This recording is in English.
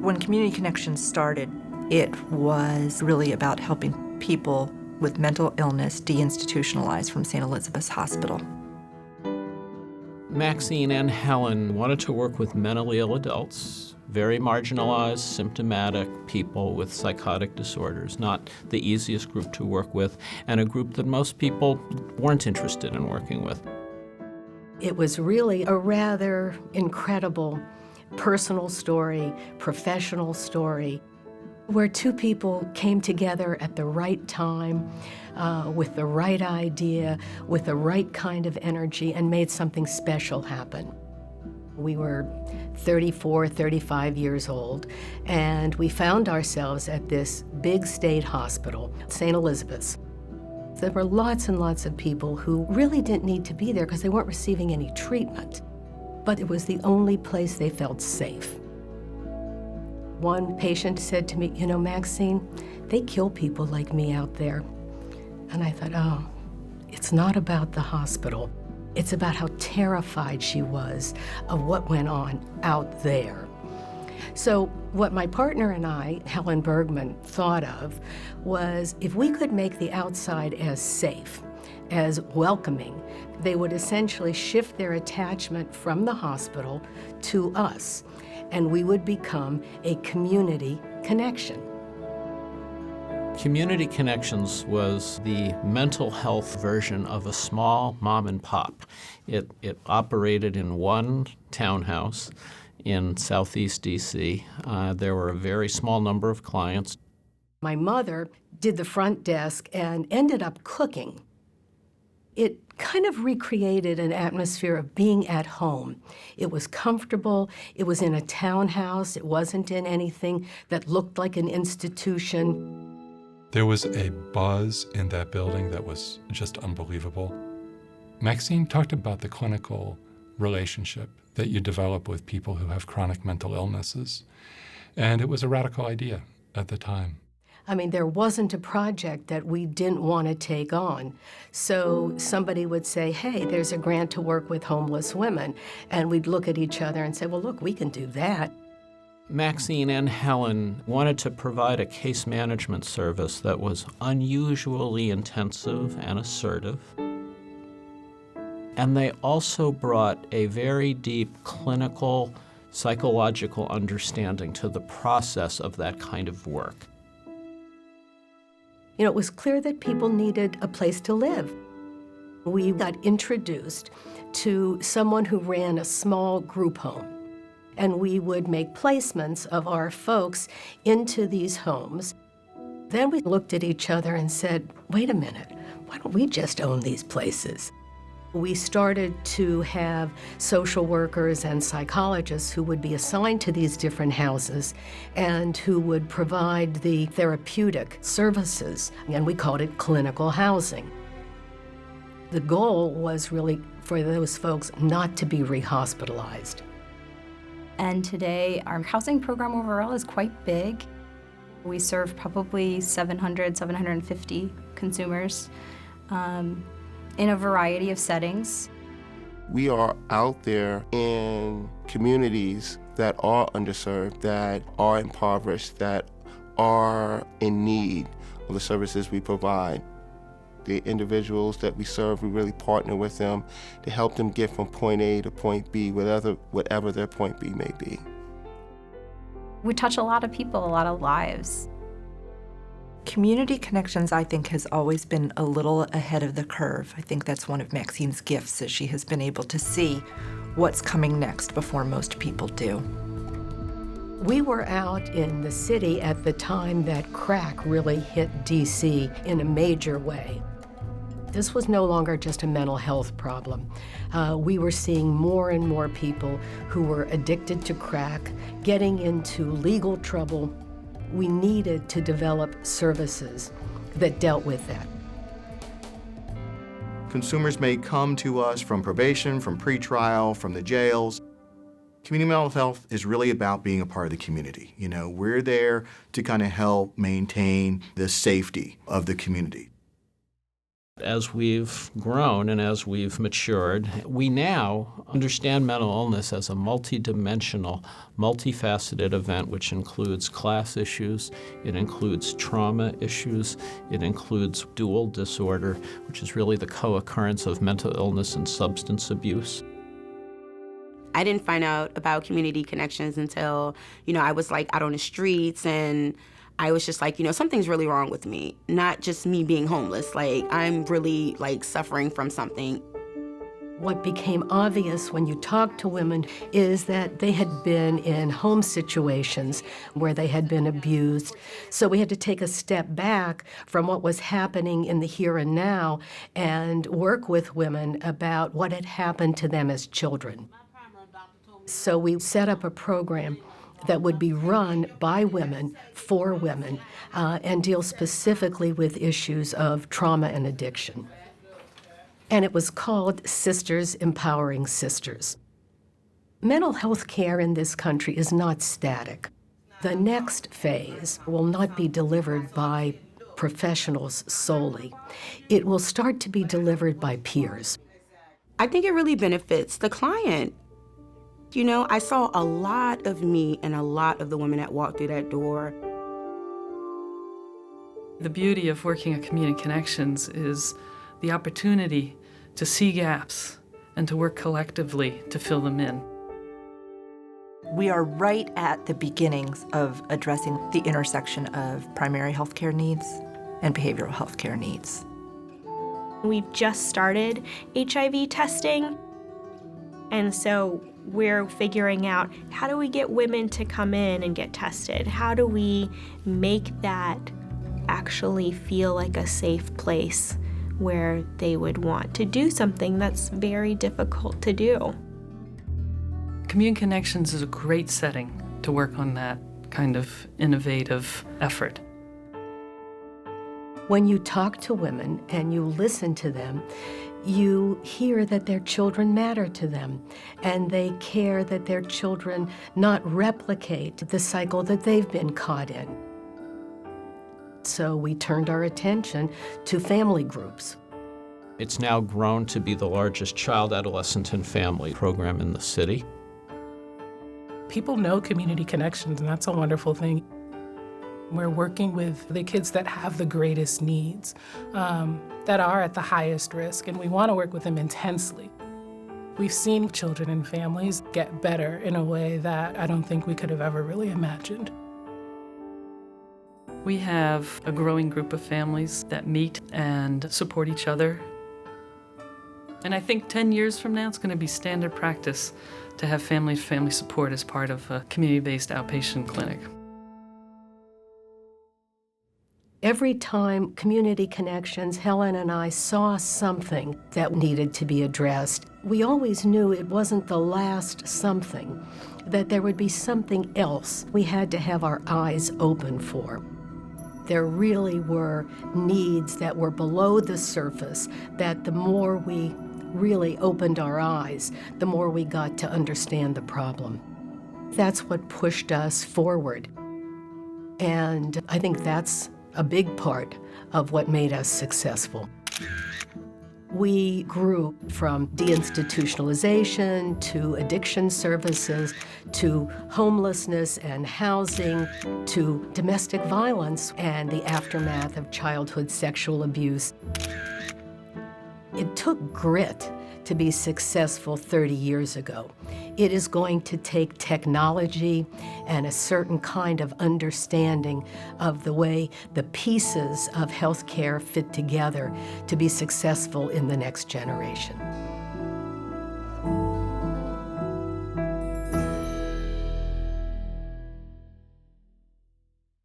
When Community Connections started, it was really about helping people with mental illness deinstitutionalized from St. Elizabeth's Hospital. Maxine and Helen wanted to work with mentally ill adults, very marginalized, symptomatic people with psychotic disorders, not the easiest group to work with, and a group that most people weren't interested in working with. It was really a rather incredible personal story, professional story, where two people came together at the right time, with the right idea, with the right kind of energy, and made something special happen. We were 34, 35 years old, and we found ourselves at this big state hospital, St. Elizabeth's. There were lots and lots of people who really didn't need to be there because they weren't receiving any treatment, but it was the only place they felt safe. One patient said to me, "You know, Maxine, they kill people like me out there." And I thought, oh, it's not about the hospital. It's about how terrified she was of what went on out there. So what my partner and I, Helen Bergman, thought of was if we could make the outside as safe, as welcoming, they would essentially shift their attachment from the hospital to us, and we would become a community connection. Community Connections was the mental health version of a small mom and pop. It operated in one townhouse in Southeast DC. There were a very small number of clients. My mother did the front desk and ended up cooking. It kind of recreated an atmosphere of being at home. It was comfortable. It was in a townhouse. It wasn't in anything that looked like an institution. There was a buzz in that building that was just unbelievable. Maxine talked about the clinical relationship that you develop with people who have chronic mental illnesses, and it was a radical idea at the time. I mean, there wasn't a project that we didn't want to take on. So somebody would say, hey, there's a grant to work with homeless women. And we'd look at each other and say, well, look, we can do that. Maxine and Helen wanted to provide a case management service that was unusually intensive and assertive. And they also brought a very deep clinical, psychological understanding to the process of that kind of work. You know, it was clear that people needed a place to live. We got introduced to someone who ran a small group home, and we would make placements of our folks into these homes. Then we looked at each other and said, wait a minute, why don't we just own these places? We started to have social workers and psychologists who would be assigned to these different houses and who would provide the therapeutic services, and we called it clinical housing. The goal was really for those folks not to be rehospitalized. And today, our housing program overall is quite big. We serve probably 700, 750 consumers. In a variety of settings. We are out there in communities that are underserved, that are impoverished, that are in need of the services we provide. The individuals that we serve, we really partner with them to help them get from point A to point B, whatever their point B may be. We touch a lot of people, a lot of lives. Community Connections, I think, has always been a little ahead of the curve. I think that's one of Maxine's gifts, is she has been able to see what's coming next before most people do. We were out in the city at the time that crack really hit DC in a major way. This was no longer just a mental health problem. We were seeing more and more people who were addicted to crack, getting into legal trouble. We needed to develop services that dealt with that. Consumers may come to us from probation, from pretrial, from the jails. Community mental health is really about being a part of the community. You know, we're there to kind of help maintain the safety of the community. As we've grown and as we've matured, we now understand mental illness as a multidimensional, multifaceted event which includes class issues, it includes trauma issues, it includes dual disorder, which is really the co-occurrence of mental illness and substance abuse. I didn't find out about Community Connections until, I was out on the streets, and I was just something's really wrong with me. Not just me being homeless, I'm really suffering from something. What became obvious when you talked to women is that they had been in home situations where they had been abused. So we had to take a step back from what was happening in the here and now and work with women about what had happened to them as children. So we set up a program that would be run by women, for women, and deal specifically with issues of trauma and addiction. And it was called Sisters Empowering Sisters. Mental health care in this country is not static. The next phase will not be delivered by professionals solely. It will start to be delivered by peers. I think it really benefits the client. I saw a lot of me and a lot of the women that walked through that door. The beauty of working at Community Connections is the opportunity to see gaps and to work collectively to fill them in. We are right at the beginnings of addressing the intersection of primary health care needs and behavioral health care needs. We've just started HIV testing, and so we're figuring out, how do we get women to come in and get tested? How do we make that actually feel like a safe place where they would want to do something that's very difficult to do? Community Connections is a great setting to work on that kind of innovative effort. When you talk to women and you listen to them, you hear that their children matter to them, and they care that their children not replicate the cycle that they've been caught in. So we turned our attention to family groups. It's now grown to be the largest child, adolescent, and family program in the city. People know Community Connections, and that's a wonderful thing. We're working with the kids that have the greatest needs, that are at the highest risk, and we want to work with them intensely. We've seen children and families get better in a way that I don't think we could have ever really imagined. We have a growing group of families that meet and support each other. And I think 10 years from now, it's going to be standard practice to have family support as part of a community-based outpatient clinic. Every time Community Connections, Helen and I saw something that needed to be addressed, we always knew it wasn't the last something, that there would be something else we had to have our eyes open for. There really were needs that were below the surface, that the more we really opened our eyes, the more we got to understand the problem. That's what pushed us forward. And I think that's a big part of what made us successful. We grew from deinstitutionalization to addiction services to homelessness and housing to domestic violence and the aftermath of childhood sexual abuse. It took grit to be successful 30 years ago. It is going to take technology and a certain kind of understanding of the way the pieces of healthcare fit together to be successful in the next generation.